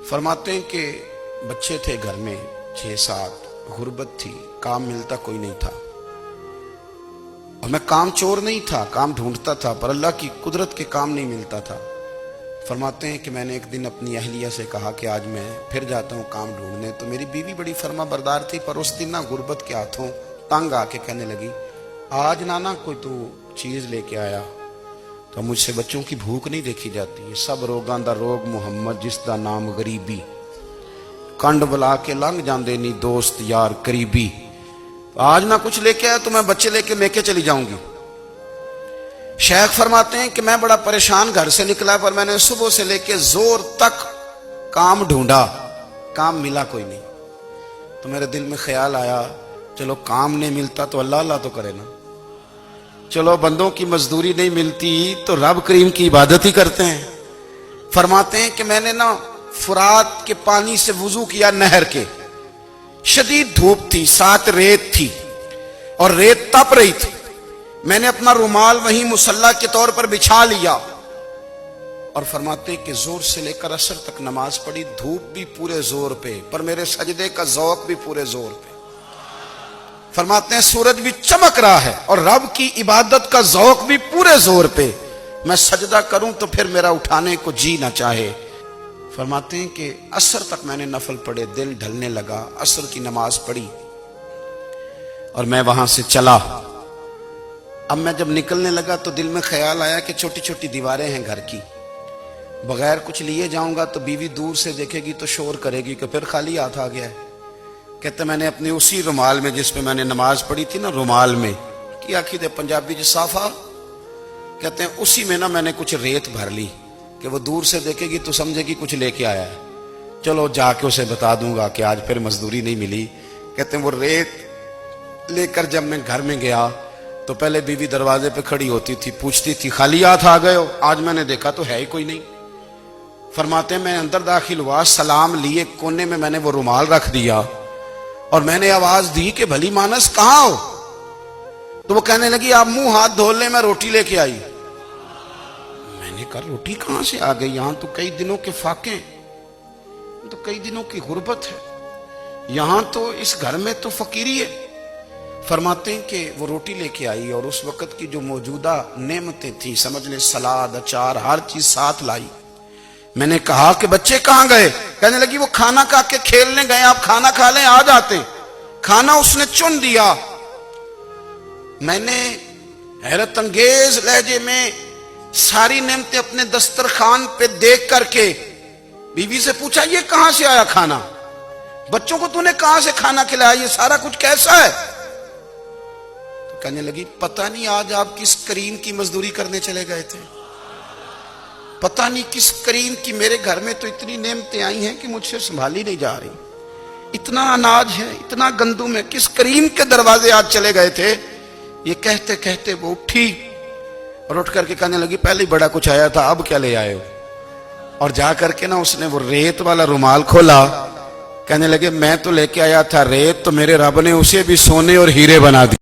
फरमाते हैं कि बच्चे थे घर में 6-7, गुर्बत थी, काम मिलता कोई नहीं था। और मैं काम चोर नहीं था, काम ढूंढता था, पर अल्लाह की कुदरत के काम नहीं मिलता था। फरमाते हैं कि मैंने एक दिन अपनी अहलिया से कहा कि आज मैं फिर जाता हूँ काम ढूंढने। तो मेरी बीवी बड़ी फर्मा बरदार थी, पर उस दिन ना गुर्बत के हाथों तंग आके कहने लगी, आज नाना कोई तू चीज लेके आया। तो मुझसे बच्चों की भूख नहीं देखी जाती है। सब रोगां दा रोग मुहम्मद जिसदा नाम गरीबी, कंड बुला के लंघ जांदे नी दोस्त यार करीबी। आज ना कुछ लेके आया तो मैं बच्चे लेके चली जाऊंगी। शेख फरमाते हैं कि मैं बड़ा परेशान घर से निकला, पर मैंने सुबह से लेके जोर तक काम ढूंढा, काम मिला कोई नहीं। तो मेरे दिल में ख्याल आया, चलो काम नहीं मिलता तो अल्लाह अल्लाह तो करे ना, चलो बंदों की मजदूरी नहीं मिलती तो रब करीम की इबादत ही करते हैं। फरमाते हैं कि मैंने ना फुरात के पानी से वुजू किया, नहर के। शदीद धूप थी, साथ रेत थी और रेत तप रही थी। मैंने अपना रुमाल वहीं मुसल्ला के तौर पर बिछा लिया और फरमाते हैं कि जोर से लेकर असर तक नमाज पढ़ी। धूप भी पूरे जोर पे, पर मेरे सजदे का ज़ौक़ भी पूरे जोर पे। फरमाते हैं सूरज भी चमक रहा है और रब की इबादत का ज़ौक़ भी पूरे जोर पे। मैं सजदा करूं तो फिर मेरा उठाने को जी ना चाहे। फरमाते हैं कि असर तक मैंने नफल पढ़े, दिल ढलने लगा, असर की नमाज पढ़ी और मैं वहां से चला। अब मैं जब निकलने लगा तो दिल में ख्याल आया कि छोटी छोटी दीवारें हैं घर की, बगैर कुछ लिए जाऊंगा तो बीवी दूर से देखेगी तो शोर करेगी कि फिर खाली हाथ आ गया है। कहते मैंने अपने उसी रुमाल में जिस पे मैंने नमाज पढ़ी थी ना, रुमाल में की आखिर पंजाबी जो साफा कहते हैं, उसी में ना मैंने कुछ रेत भर ली कि वो दूर से देखेगी तो समझेगी कुछ लेके आया है। चलो जाके उसे बता दूंगा कि आज फिर मजदूरी नहीं मिली। कहते हैं वो रेत लेकर जब मैं घर में गया तो पहले बीवी दरवाजे पे खड़ी होती थी, पूछती थी खाली हाथ आ गए हो? आज मैंने देखा तो है ही कोई नहीं। फरमाते हैं मैं अंदर दाखिल हुआ, सलाम लिए, कोने में मैंने वो रुमाल रख दिया और मैंने आवाज दी कि भली मानस कहां हो? तो वो कहने लगी आप मुंह हाथ धो ले, मैं रोटी लेके आई। मैंने कहा रोटी कहां से आ गई? यहां तो कई दिनों के फाके, तो कई दिनों की गुर्बत है, यहां तो इस घर में तो फकीरी है। फरमाते हैं कि वो रोटी लेके आई और उस वक्त की जो मौजूदा नेमतें थी, समझ ले सलाद, अचार, हर चीज साथ लाई। मैंने कहा कि बच्चे कहां गए? कहने लगी वो खाना खा के खेलने गए, आप खाना खा लें आ जाते। खाना उसने चुन दिया। मैंने हैरत अंगेज लहजे में सारी नेमतें अपने दस्तरखान पे देख करके बीवी से पूछा ये कहां से आया खाना? बच्चों को तूने कहां से खाना खिलाया? ये सारा कुछ कैसा है? तो कहने लगी पता नहीं आज आप किस करीम की मजदूरी करने चले गए थे, पता नहीं किस करीम की, मेरे घर में तो इतनी नेमतें आई हैं कि मुझसे संभाली नहीं जा रही। इतना अनाज है, इतना गंदुम है, किस करीम के दरवाजे आज चले गए थे? ये कहते कहते वो उठी और उठ करके कहने लगी पहले ही बड़ा कुछ आया था, अब क्या ले आए हो? और जा करके ना उसने वो रेत वाला रुमाल खोला। कहने लगे मैं तो लेके आया था रेत, तो मेरे रब ने उसे भी सोने और हीरे बना दिया।